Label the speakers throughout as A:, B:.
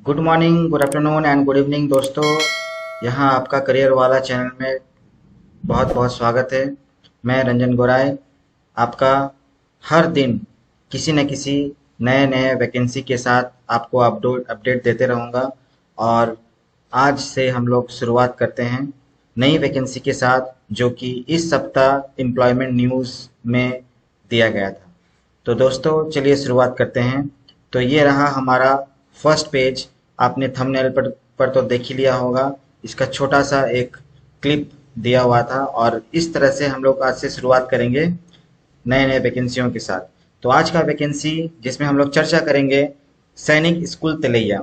A: Good morning, good afternoon and good evening दोस्तों। यहाँ आपका करियर वाला चैनल में बहुत बहुत स्वागत है। मैं रंजन गोराई आपका हर दिन किसी न किसी नए नए वैकेंसी के साथ आपको अपडेट देते रहूँगा। और आज से हम लोग शुरुआत करते हैं नई वैकेंसी के साथ, जो कि इस सप्ताह एम्प्लॉयमेंट न्यूज़ में दिया गया था। तो दोस्तों चलिए शुरुआत करते हैं। तो ये रहा हमारा फर्स्ट पेज। आपने थंबनेल पर तो देख ही लिया होगा। इसका छोटा सा एक क्लिप दिया हुआ था और इस तरह से हम लोग आज से शुरुआत करेंगे नए नए वैकेंसियों के साथ। तो आज का वैकेंसी जिसमें हम लोग चर्चा करेंगे सैनिक स्कूल तिलैया।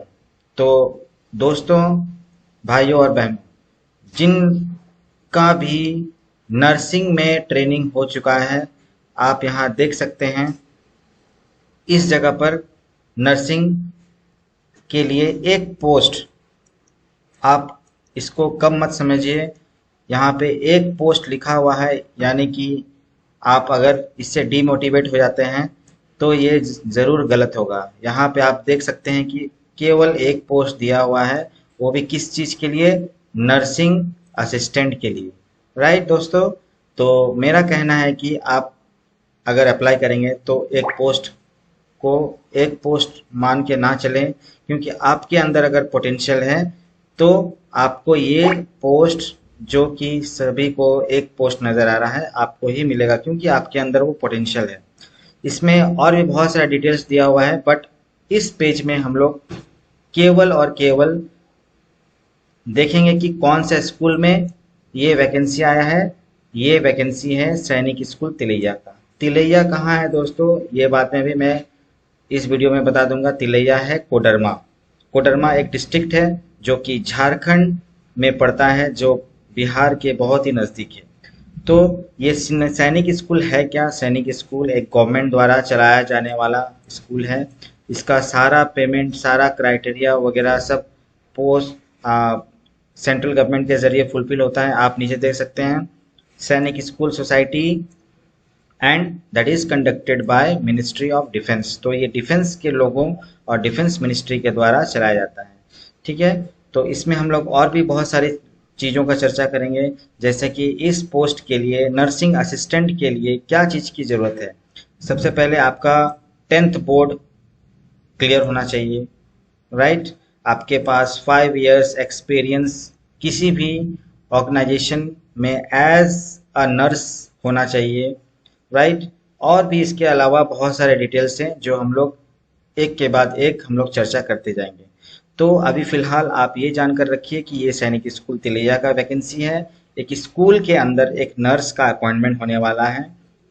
A: तो दोस्तों, भाइयों और बहनों, जिनका भी नर्सिंग में ट्रेनिंग हो चुका है, आप यहाँ देख सकते हैं इस जगह पर नर्सिंग के लिए एक पोस्ट। आप इसको कम मत समझिए, यहाँ पे एक पोस्ट लिखा हुआ है, यानी कि आप अगर इससे डीमोटिवेट हो जाते हैं तो ये ज़रूर गलत होगा। यहाँ पे आप देख सकते हैं कि केवल एक पोस्ट दिया हुआ है, वो भी किस चीज़ के लिए? नर्सिंग असिस्टेंट के लिए। राइट दोस्तों, तो मेरा कहना है कि आप अगर अप्लाई करेंगे तो को एक पोस्ट मान के ना चलें, क्योंकि आपके अंदर अगर पोटेंशियल है तो आपको ये पोस्ट, जो कि सभी को एक पोस्ट नज़र आ रहा है, आपको ही मिलेगा, क्योंकि आपके अंदर वो पोटेंशियल है। इसमें और भी बहुत सारा डिटेल्स दिया हुआ है, बट इस पेज में हम लोग केवल और केवल देखेंगे कि कौन से स्कूल में ये वैकेंसी आया है। ये वैकेंसी है सैनिक स्कूल तिलैया का। तिलैया कहाँ है दोस्तों, ये बातें भी मैं इस वीडियो में बता दूंगा। तिलैया है कोडरमा। कोडरमा एक डिस्ट्रिक्ट है जो कि झारखंड में पड़ता है, जो बिहार के बहुत ही नज़दीक है। तो ये सैनिक स्कूल है क्या? सैनिक स्कूल एक गवर्नमेंट द्वारा चलाया जाने वाला स्कूल है। इसका सारा पेमेंट, सारा क्राइटेरिया वगैरह सब पोस्ट सेंट्रल गवर्नमेंट के ज़रिए फुलफिल होता है। आप नीचे देख सकते हैं, सैनिक school society and that is conducted by ministry of defence. तो ये डिफेंस के लोगों और डिफेंस मिनिस्ट्री के द्वारा चलाया जाता है। ठीक है, तो इसमें हम लोग और भी बहुत सारी चीज़ों का चर्चा करेंगे, जैसे कि इस पोस्ट के लिए, नर्सिंग असिस्टेंट के लिए क्या चीज़ की ज़रूरत है। सबसे पहले आपका 10th बोर्ड क्लियर होना चाहिए। राइट, आपके पास 5 इयर्स एक्सपीरियंस किसी भी ऑर्गेनाइजेशन में एज अ नर्स होना चाहिए। राइट, और भी इसके अलावा बहुत सारे डिटेल्स हैं जो हम लोग एक के बाद एक हम लोग चर्चा करते जाएंगे। तो अभी फिलहाल आप ये जानकर रखिए कि ये सैनिक स्कूल तिलैया का वैकेंसी है। एक स्कूल के अंदर एक नर्स का अपॉइंटमेंट होने वाला है।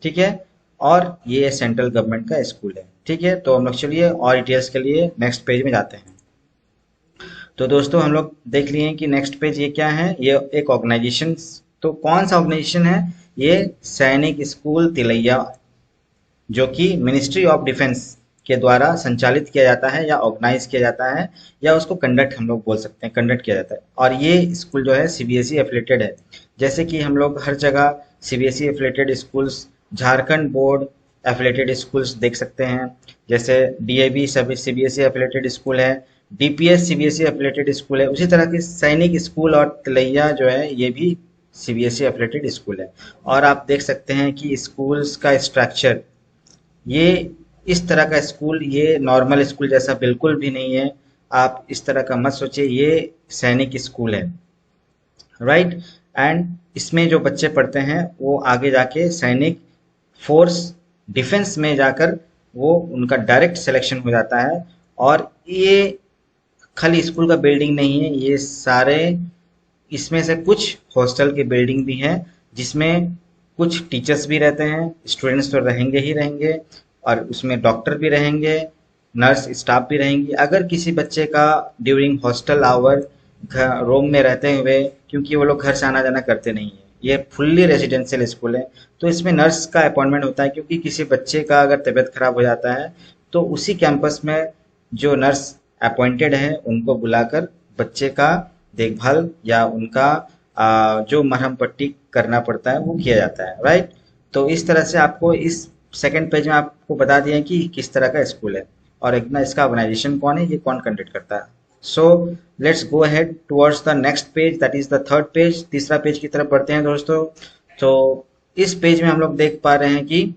A: ठीक है, और ये सेंट्रल गवर्नमेंट का स्कूल है। ठीक है, तो हम लोग चलिए और डिटेल्स के लिए नेक्स्ट पेज में जाते हैं। तो दोस्तों, हम लोग देख लिए कि नेक्स्ट पेज ये क्या है। ये एक ऑर्गेनाइजेशन। तो कौन सा ऑर्गेनाइजेशन है? ये सैनिक स्कूल तिलैया, जो कि मिनिस्ट्री ऑफ डिफेंस के द्वारा संचालित किया जाता है या ऑर्गेनाइज किया जाता है, या उसको कंडक्ट हम लोग बोल सकते हैं, कंडक्ट किया जाता है। और ये स्कूल जो है सीबीएसई एफिलेटेड है। जैसे कि हम लोग हर जगह CBSE affiliated schools, Jharkhand board affiliated schools देख सकते हैं। जैसे डीएवी सभी सीबीएसई एफिलेटेड स्कूल है, डीपीएस सीबीएसई एफिलेटेड स्कूल है। उसी तरह के सैनिक स्कूल और तिलैया जो है ये भी सीबीएसई एफिलेटेड स्कूल है। और आप देख सकते हैं कि स्कूल्स का स्ट्रक्चर, ये इस तरह का स्कूल, ये नॉर्मल स्कूल जैसा बिल्कुल भी नहीं है। आप इस तरह का मत सोचिए, ये सैनिक स्कूल है। राइट, एंड इसमें जो बच्चे पढ़ते हैं वो आगे जाके सैनिक फोर्स डिफेंस में जाकर वो उनका डायरेक्ट सिलेक्शन हो जाता है। और ये खाली स्कूल का बिल्डिंग नहीं है, ये सारे, इसमें से कुछ हॉस्टल की बिल्डिंग भी है, जिसमें कुछ टीचर्स भी रहते हैं, स्टूडेंट्स तो रहेंगे ही रहेंगे, और उसमें डॉक्टर भी रहेंगे, नर्स स्टाफ भी रहेंगी। अगर किसी बच्चे का ड्यूरिंग हॉस्टल आवर रूम में रहते हुए, क्योंकि वो लोग घर से आना जाना करते नहीं है, ये फुल्ली रेजिडेंशियल स्कूल है, तो इसमें नर्स का अपॉइंटमेंट होता है। क्योंकि किसी बच्चे का अगर तबीयत खराब हो जाता है तो उसी कैंपस में जो नर्स अपॉइंटेड है उनको बुलाकर बच्चे का देखभाल या उनका जो मरहम पट्टी करना पड़ता है वो किया जाता है। राइट, तो इस तरह से आपको इस सेकंड पेज में आपको बता दिया कि किस तरह का स्कूल है और एक ना इसका ऑर्गेनाइजेशन कौन है, ये कौन कंडक्ट करता है। So let's go ahead towards the next page, that is the third page. तीसरा पेज की तरफ बढ़ते हैं दोस्तों। तो इस पेज में हम लोग देख पा रहे हैं कि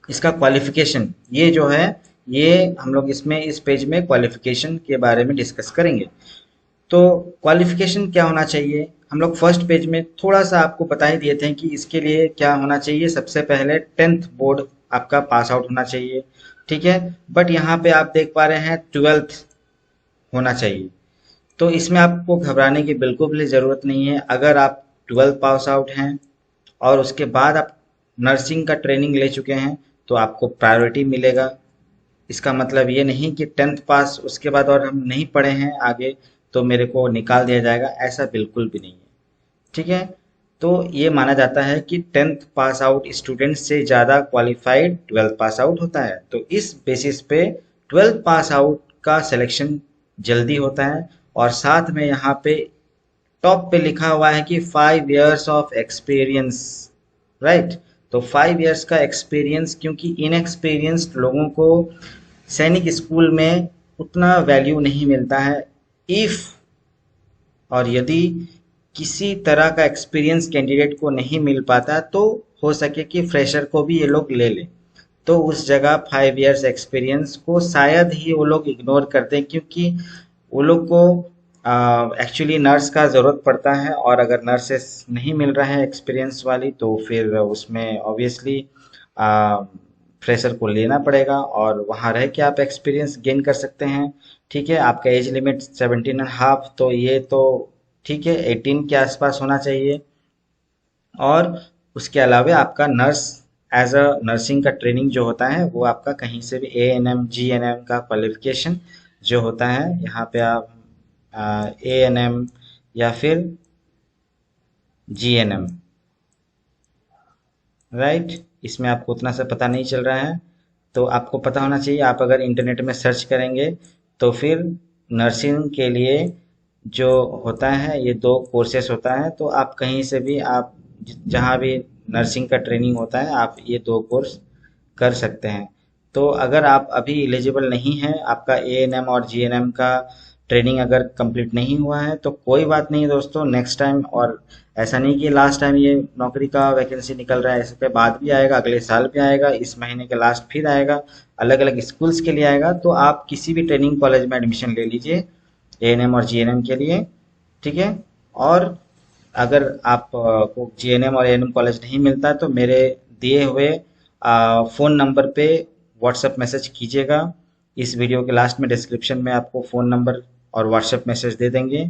A: इसका क्वालिफिकेशन, ये जो है, ये हम लोग इसमें इस पेज में क्वालिफिकेशन के बारे में डिस्कस करेंगे। तो क्वालिफिकेशन क्या होना चाहिए, हम लोग फर्स्ट पेज में थोड़ा सा आपको बता ही दिए थे कि इसके लिए क्या होना चाहिए। सबसे पहले 10th बोर्ड आपका पास आउट होना चाहिए, ठीक है। बट यहाँ पे आप देख पा रहे हैं 12th होना चाहिए। तो इसमें आपको घबराने की बिल्कुल भी ज़रूरत नहीं है। अगर आप 12th पास आउट हैं और उसके बाद आप नर्सिंग का ट्रेनिंग ले चुके हैं तो आपको प्रायोरिटी मिलेगा। इसका मतलब ये नहीं कि 10th पास उसके बाद और हम नहीं पढ़े हैं आगे तो मेरे को निकाल दिया जाएगा, ऐसा बिल्कुल भी नहीं है, ठीक है। तो ये माना जाता है कि 10th पास आउट स्टूडेंट से ज़्यादा क्वालिफाइड 12th पास आउट होता है। तो इस बेसिस पे 12th पास आउट का सिलेक्शन जल्दी होता है। और साथ में यहाँ पे टॉप पे लिखा हुआ है कि 5 इयर्स ऑफ एक्सपीरियंस, राइट। तो 5 इयर्स का एक्सपीरियंस, क्योंकि इनएक्सपीरियंस्ड लोगों को सैनिक स्कूल में उतना वैल्यू नहीं मिलता है। इफ और यदि किसी तरह का एक्सपीरियंस कैंडिडेट को नहीं मिल पाता तो हो सके कि फ्रेशर को भी ये लोग ले लें। तो उस जगह 5 इयर्स एक्सपीरियंस को शायद ही वो लोग इग्नोर करते हैं, क्योंकि वो लोग को एक्चुअली नर्स का ज़रूरत पड़ता है। और अगर नर्सेस नहीं मिल रहा है एक्सपीरियंस वाली तो फिर उसमें ऑब्वियसली फ्रेशर को लेना पड़ेगा और वहाँ रह के आप एक्सपीरियंस गेन कर सकते हैं, ठीक है। आपका एज लिमिट 17.5, तो ये तो ठीक है, 18 के आसपास होना चाहिए। और उसके अलावा आपका नर्स एज अ नर्सिंग का ट्रेनिंग जो होता है वो आपका कहीं से भी ANM GNM का क्वालिफिकेशन जो होता है, यहाँ पे आप ANM या फिर GNM, राइट। इसमें आपको उतना सा पता नहीं चल रहा है तो आपको पता होना चाहिए। आप अगर इंटरनेट में सर्च करेंगे तो फिर नर्सिंग के लिए जो होता है ये 2 कोर्सेस होता है। तो आप कहीं से भी आप जहाँ भी नर्सिंग का ट्रेनिंग होता है आप ये 2 कोर्स कर सकते हैं। तो अगर आप अभी एलिजिबल नहीं हैं, आपका ANM और GNM का ट्रेनिंग अगर कंप्लीट नहीं हुआ है तो कोई बात नहीं दोस्तों, नेक्स्ट टाइम। और ऐसा नहीं कि लास्ट टाइम ये नौकरी का वैकेंसी निकल रहा है, इसके बाद भी आएगा, अगले साल भी आएगा, इस महीने के लास्ट फिर आएगा, अलग अलग स्कूल्स के लिए आएगा। तो आप किसी भी ट्रेनिंग कॉलेज में एडमिशन ले लीजिए ANM और GNM के लिए, ठीक है। और अगर आप को GNM और ANM कॉलेज नहीं मिलता तो मेरे दिए हुए फ़ोन नंबर पे व्हाट्सएप मैसेज कीजिएगा। इस वीडियो के लास्ट में डिस्क्रिप्शन में आपको फ़ोन नंबर और व्हाट्सएप मैसेज दे देंगे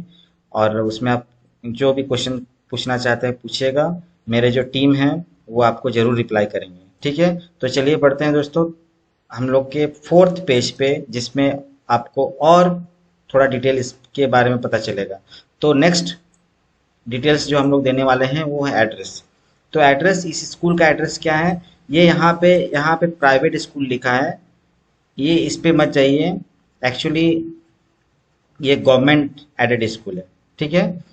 A: और उसमें आप जो भी क्वेश्चन पूछना चाहते हैं पूछिएगा। मेरे जो टीम है वो आपको ज़रूर रिप्लाई करेंगे, ठीक है। तो चलिए बढ़ते हैं दोस्तों हम लोग के 4th पेज पे, जिसमें आपको और थोड़ा डिटेल इसके बारे में पता चलेगा। तो नेक्स्ट डिटेल्स जो हम लोग देने वाले हैं वो है एड्रेस। तो एड्रेस, इस स्कूल का एड्रेस क्या है, ये यहाँ पे प्राइवेट स्कूल लिखा है, ये इस पे मत जाइए। एक्चुअली ये गवर्नमेंट एडेड स्कूल है, ठीक है।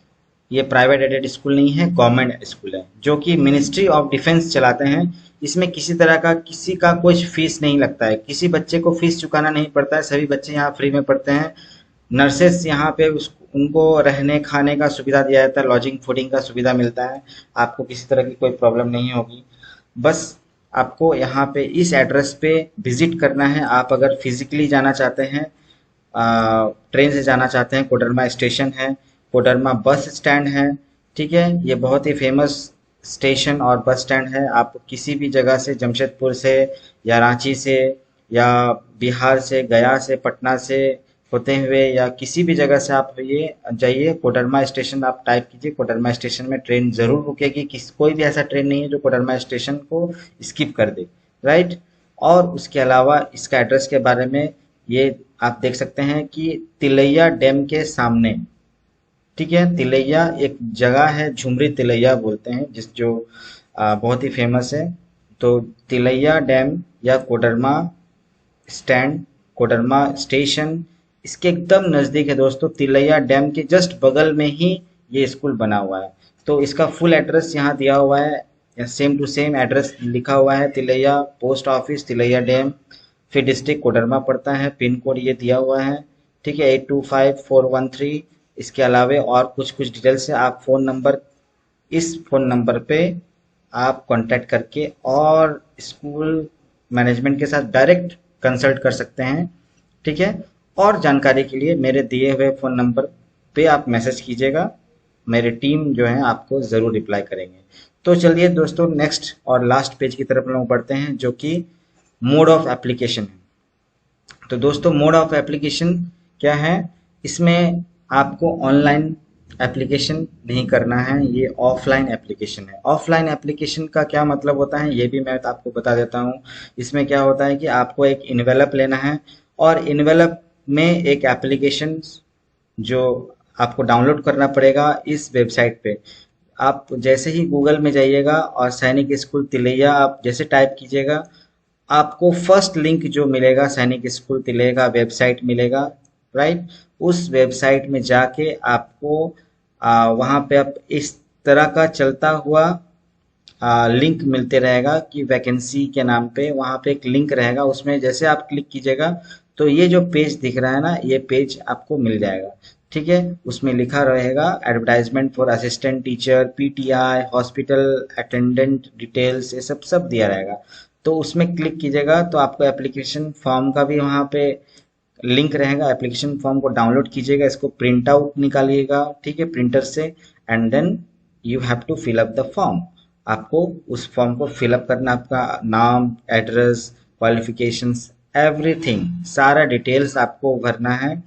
A: ये प्राइवेट एडेड स्कूल नहीं है, गवर्नमेंट स्कूल है जो कि मिनिस्ट्री ऑफ डिफेंस चलाते हैं। इसमें किसी तरह का किसी का कुछ फीस नहीं लगता है, किसी बच्चे को फीस चुकाना नहीं पड़ता है, सभी बच्चे यहाँ फ्री में पढ़ते हैं। नर्सेस यहाँ पे उनको रहने खाने का सुविधा दिया जाता है, लॉजिंग फूडिंग का सुविधा मिलता है, आपको किसी तरह की कोई प्रॉब्लम नहीं होगी। बस आपको यहाँ पे इस एड्रेस पे विजिट करना है। आप अगर फिजिकली जाना चाहते हैं, ट्रेन से जाना चाहते हैं, कोडरमा स्टेशन है, कोडरमा बस स्टैंड है, ठीक है। ये बहुत ही फेमस स्टेशन और बस स्टैंड है। आप किसी भी जगह से, जमशेदपुर से या रांची से या बिहार से, गया से, पटना से होते हुए या किसी भी जगह से आप ये जाइए, कोडरमा स्टेशन आप टाइप कीजिए। कोडरमा स्टेशन में ट्रेन ज़रूर रुकेगी, कोई भी ऐसा ट्रेन नहीं है जो कोडरमा स्टेशन को स्किप कर दे, राइट। और उसके अलावा इसका एड्रेस के बारे में ये आप देख सकते हैं कि तिलैया डैम के सामने, ठीक है। तिलैया एक जगह है, झुमरी तिलैया बोलते हैं, जिस जो बहुत ही फेमस है। तो तिलैया डैम या कोडरमा स्टैंड, कोडरमा स्टेशन, इसके एकदम नज़दीक है दोस्तों। तिलैया डैम के जस्ट बगल में ही ये स्कूल बना हुआ है। तो इसका फुल एड्रेस यहाँ दिया हुआ है, सेम टू सेम एड्रेस लिखा हुआ है। Tilaiya post office, Tilaiya dam, फिर डिस्ट्रिक्ट कोडरमा पड़ता है, पिन कोड ये दिया हुआ है, ठीक है, 825413। इसके अलावा और कुछ कुछ डिटेल्स है। आप फ़ोन नंबर, इस फ़ोन नंबर पे आप कांटेक्ट करके और स्कूल मैनेजमेंट के साथ डायरेक्ट कंसल्ट कर सकते हैं। ठीक है, और जानकारी के लिए मेरे दिए हुए फ़ोन नंबर पे आप मैसेज कीजिएगा, मेरी टीम जो है आपको ज़रूर रिप्लाई करेंगे। तो चलिए दोस्तों, नेक्स्ट और लास्ट पेज की तरफ हम लोग बढ़ते हैं, जो कि मोड ऑफ एप्लीकेशन है। तो दोस्तों, मोड ऑफ एप्लीकेशन क्या है? इसमें आपको ऑनलाइन एप्लीकेशन नहीं करना है, ये ऑफलाइन एप्लीकेशन है। ऑफलाइन एप्लीकेशन का क्या मतलब होता है, ये भी मैं आपको बता देता हूँ। इसमें क्या होता है कि आपको एक इन्वेलप लेना है, और इन्वेलप में एक एप्लीकेशन जो आपको डाउनलोड करना पड़ेगा इस वेबसाइट पे। आप जैसे ही गूगल में जाइएगा और सैनिक स्कूल तिलैया आप जैसे टाइप कीजिएगा, आपको फर्स्ट लिंक जो मिलेगा सैनिक स्कूल तिलैया का वेबसाइट मिलेगा, राइट। उस वेबसाइट में जाके आपको वहाँ पे आप इस तरह का चलता हुआ लिंक मिलते रहेगा कि वैकेंसी के नाम पे, वहाँ पे एक लिंक रहेगा, उसमें जैसे आप क्लिक कीजिएगा तो ये जो पेज दिख रहा है ना, ये पेज आपको मिल जाएगा। ठीक है, उसमें लिखा रहेगा advertisement for assistant teacher, PTI, hospital attendant details, ये सब सब दिया रहेगा। तो उसमें क्लिक कीजिएगा तो आपको एप्लीकेशन फॉर्म का भी वहाँ पे लिंक रहेगा। एप्लीकेशन फॉर्म को डाउनलोड कीजिएगा, इसको प्रिंट आउट निकालिएगा, ठीक है, प्रिंटर से, and then you have to fill up the form. आपको उस फॉर्म को फिलअप करना, आपका नाम, एड्रेस, क्वालिफिकेशंस, एवरीथिंग, सारा डिटेल्स आपको भरना है।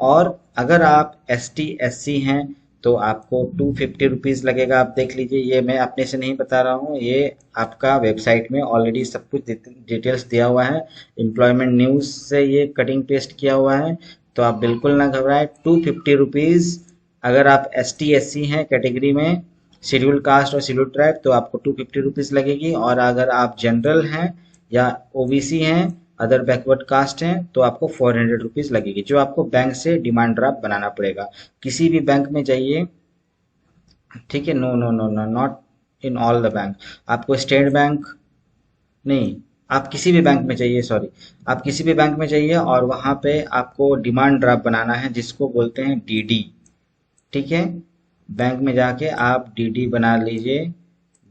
A: और अगर आप ST SC हैं तो आपको 250 रुपीज़ लगेगा। आप देख लीजिए, ये मैं अपने से नहीं बता रहा हूँ, ये आपका वेबसाइट में ऑलरेडी सब कुछ डिटेल्स दिया हुआ है। एम्प्लॉयमेंट न्यूज़ से ये कटिंग पेस्ट किया हुआ है, तो आप बिल्कुल ना घबराएं। 250 रुपीज़। अगर आप ST SC हैं कैटेगरी में, शेड्यूल कास्ट और शेड्यूल ट्राइब, तो आपको 250 रुपीज़ लगेगी। और अगर आप जनरल हैं या OBC हैं, अदर बैकवर्ड कास्ट हैं, तो आपको 400 रुपीज़ लगेगी, जो आपको बैंक से डिमांड ड्राफ्ट बनाना पड़ेगा। किसी भी बैंक में जाइए, ठीक है, no no no no, not in all the bank. आपको स्टेट बैंक नहीं, आप किसी भी बैंक में जाइए, सॉरी, आप किसी भी बैंक में जाइए और वहाँ पे आपको डिमांड ड्राफ्ट बनाना है, जिसको बोलते हैं DD। ठीक है, बैंक में जाके आप DD बना लीजिए।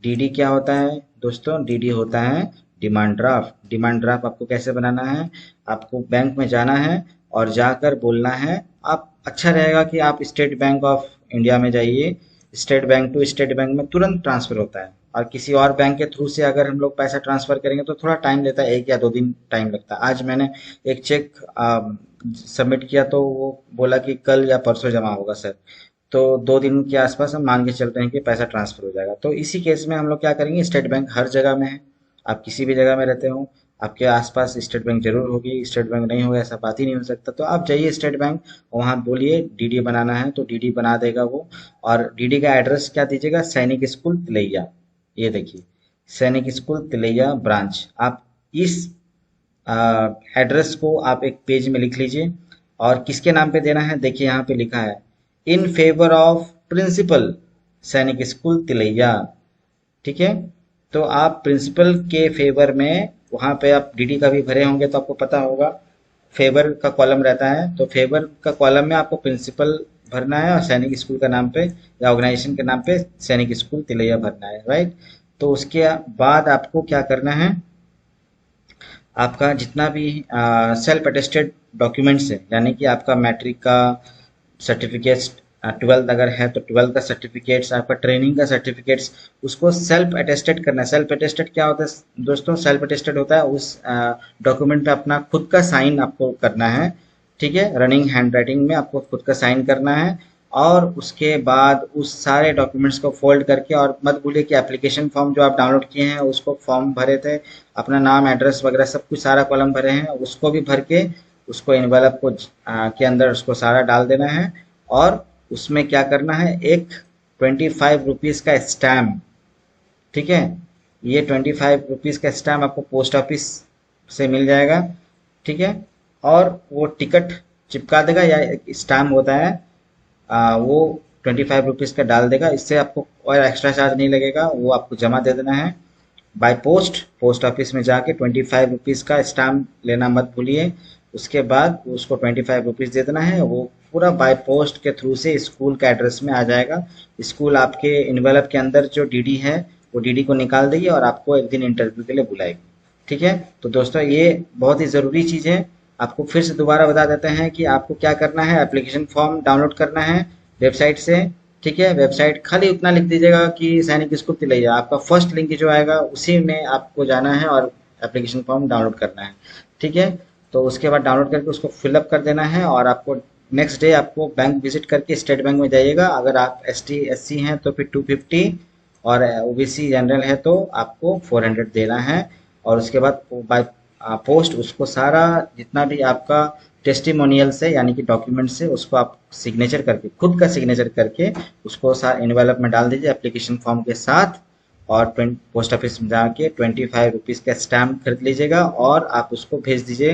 A: DD क्या होता है दोस्तों? DD होता है डिमांड ड्राफ्ट। डिमांड ड्राफ्ट आपको कैसे बनाना है? आपको बैंक में जाना है और जाकर बोलना है, आप अच्छा रहेगा कि आप स्टेट बैंक ऑफ इंडिया में जाइए। State bank to state bank में तुरंत ट्रांसफर होता है, और किसी और बैंक के थ्रू से अगर हम लोग पैसा ट्रांसफर करेंगे तो थोड़ा टाइम लेता है, 1 या 2 दिन टाइम लगता है। आज मैंने एक चेक सबमिट किया तो वो बोला कि कल या परसों जमा होगा सर, तो 2 दिन के आसपास हम मान के चल रहे हैं कि पैसा ट्रांसफर हो जाएगा। तो इसी केस में हम लोग क्या करेंगे, स्टेट बैंक हर जगह में है, आप किसी भी जगह में रहते हो, आपके आसपास स्टेट बैंक जरूर होगी। स्टेट बैंक नहीं होगा ऐसा बात ही नहीं हो सकता। तो आप जाइए स्टेट बैंक, वहाँ बोलिए DD बनाना है, तो DD बना देगा वो। और DD का एड्रेस क्या दीजिएगा? सैनिक स्कूल तिलैया। ये देखिए, सैनिक स्कूल तिलैया ब्रांच। आप इस एड्रेस को आप एक पेज में लिख लीजिए, और किसके नाम पे देना है देखिए, यहाँ पे लिखा है इन फेवर ऑफ प्रिंसिपल सैनिक स्कूल तिलैया। ठीक है, तो आप प्रिंसिपल के फेवर में, वहाँ पे आप DD का भी भरे होंगे तो आपको पता होगा, फेवर का कॉलम रहता है, तो फेवर का कॉलम में आपको प्रिंसिपल भरना है और सैनिक स्कूल का नाम पे या ऑर्गेनाइजेशन के नाम पे सैनिक स्कूल तिलैया भरना है, राइट। तो उसके बाद आपको क्या करना है, आपका जितना भी सेल्फ अटेस्टेड डॉक्यूमेंट्स है, यानी कि आपका मैट्रिक का सर्टिफिकेट्स, 12th अगर है तो 12th का सर्टिफिकेट्स, आपका ट्रेनिंग का सर्टिफिकेट्स, उसको सेल्फ अटेस्टेड करना है। सेल्फ अटेस्टेड क्या होता है दोस्तों? सेल्फ अटेस्टेड होता है उस डॉक्यूमेंट पे अपना खुद का साइन आपको करना है। ठीक है, रनिंग हैंड राइटिंग में आपको खुद का साइन करना है। और उसके बाद उस सारे डॉक्यूमेंट्स को फोल्ड करके, और मत भूलिए कि एप्लीकेशन फॉर्म जो आप डाउनलोड किए हैं उसको फॉर्म भरे थे, अपना नाम, एड्रेस वगैरह सब कुछ सारा कॉलम भरे हैं, उसको भी भर के उसको एनवेलप को के अंदर उसको सारा डाल देना है। और उसमें क्या करना है, एक 25 रुपीज़ का स्टैम्प। ठीक है, ये 25 रुपीज़ का स्टैम्प आपको पोस्ट ऑफिस से मिल जाएगा। ठीक है, और वो टिकट चिपका देगा, या एक स्टैम्प होता है, वो 25 रुपीज़ का डाल देगा। इससे आपको और एक्स्ट्रा चार्ज नहीं लगेगा, वो आपको जमा दे देना है बाय पोस्ट। पोस्ट ऑफिस में जाके 25 रुपीज़ का स्टैम्प लेना मत भूलिए। उसके बाद उसको 25 रुपीज़ दे देना है। वो पूरा बाय पोस्ट के थ्रू से स्कूल के एड्रेस में आ जाएगा। स्कूल आपके इन्वेलप के अंदर जो डीडी है वो डीडी को निकाल देगी और आपको एक दिन इंटरव्यू के लिए बुलाएगी। ठीक है, तो दोस्तों ये बहुत ही ज़रूरी चीज़ है। आपको फिर से दोबारा बता देते हैं कि आपको क्या करना है। एप्लीकेशन फॉर्म डाउनलोड करना है वेबसाइट से। ठीक है, वेबसाइट खाली उतना लिख दीजिएगा कि सैनिक स्कूल तिलैया, आपका फर्स्ट लिंक जो आएगा उसी में आपको जाना है और एप्लीकेशन फॉर्म डाउनलोड करना है। ठीक है, तो उसके बाद डाउनलोड करके उसको फिलअप कर देना है और आपको नेक्स्ट डे आपको बैंक विजिट करके स्टेट बैंक में जाइएगा। अगर आप ST SC हैं तो फिर 250 और OBC जनरल है तो आपको 400 देना है। और उसके बाद बाय पोस्ट उसको सारा जितना भी आपका टेस्टिमोनियल से यानी कि डॉक्यूमेंट से उसको आप सिग्नेचर करके, खुद का सिग्नेचर करके उसको इन्वेलप में डाल दीजिए एप्लीकेशन फॉर्म के साथ। और पोस्ट ऑफिस में जाके 25 रुपीज़ का स्टैम्प खरीद लीजिएगा और आप उसको भेज दीजिए।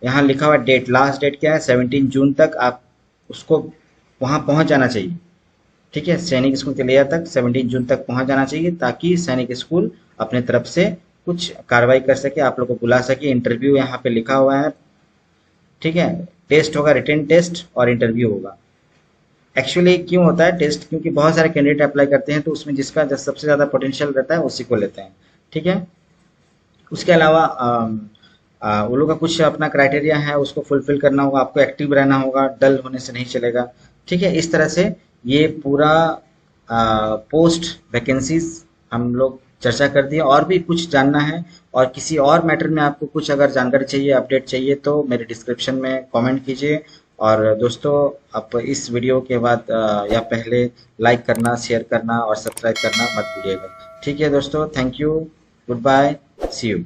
A: यहाँ लिखा हुआ डेट, लास्ट डेट क्या है 17 जून तक आप उसको वहाँ पहुँच जाना चाहिए। ठीक है, सैनिक स्कूल तिलैया तक 17 जून तक पहुँच जाना चाहिए ताकि सैनिक स्कूल अपने तरफ से कुछ कार्रवाई कर सके, आप लोग को बुला सके। इंटरव्यू यहाँ पे लिखा हुआ है। ठीक है, टेस्ट होगा, रिटन टेस्ट और इंटरव्यू होगा। एक्चुअली क्यों होता है टेस्ट, क्योंकि बहुत सारे कैंडिडेट अप्लाई करते हैं तो उसमें जिसका सबसे ज़्यादा पोटेंशियल रहता है उसी को लेते हैं। ठीक है, उसके अलावा वो लोग का कुछ अपना क्राइटेरिया है, उसको फुलफिल करना होगा, आपको एक्टिव रहना होगा, डल होने से नहीं चलेगा। ठीक है, इस तरह से ये पूरा पोस्ट वैकेंसीज हम लोग चर्चा कर दिए। और भी कुछ जानना है और किसी और मैटर में आपको कुछ अगर जानकारी चाहिए, अपडेट चाहिए तो मेरे डिस्क्रिप्शन में कमेंट कीजिए। और दोस्तों आप इस वीडियो के बाद या पहले लाइक करना, शेयर करना और सब्सक्राइब करना मत भूलिएगा। ठीक है दोस्तों, thank you, good bye, see you.